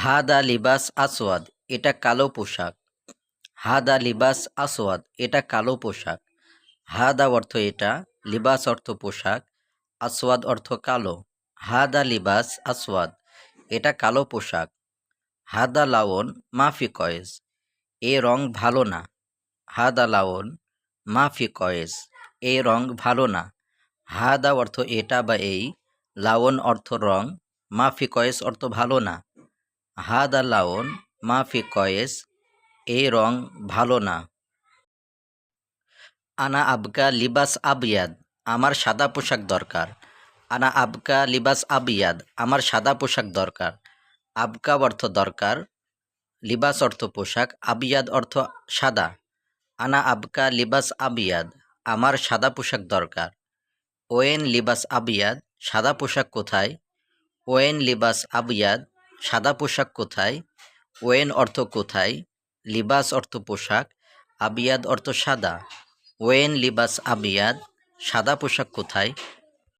হাদা লিবাস আসওয়াদ, এটা কালো পোশাক। হাদা লিবাস আসওয়াদ, এটা কালো পোশাক। হাদা অর্থ এটা, লিবাস অর্থ পোশাক, আসওয়াদ অর্থ কালো। হাদা লিবাস আসওয়াদ, এটা কালো পোশাক। হাদা লাওন মাফি কয়েস, এ রং ভালো না। হাদা লাওন মাফি কয়েস, এ রং ভালো না। হাদা অর্থ এটা বা এই, লাওন অর্থ রং, মাফি কয়েস অর্থ ভালো না। হাদা লাওন মাফি কয়েস, এই রং ভালো না। আনা আবকা লিবাস আবিয়াদ, আমার সাদা পোশাক দরকার। আনা আবকা লিবাস আবিয়াদ, আমার সাদা পোশাক দরকার। আবকা অর্থ দরকার, লিবাস অর্থ পোশাক, আবিয়াদ অর্থ সাদা। আনা আবকা লিবাস আবিয়াদ, আমার সাদা পোশাক দরকার। ওয়েন লিবাস আবিয়াদ, সাদা পোশাক কোথায়? ওয়েন লিবাস আবিয়াদ, সাদা পোশাক কোথায়? ওয়েন অর্থ কোথায়, লিবাস অর্থ পোশাক, আবিয়াদ অর্থ সাদা। ওয়েন লিবাস আবিয়াদ, সাদা পোশাক কোথায়?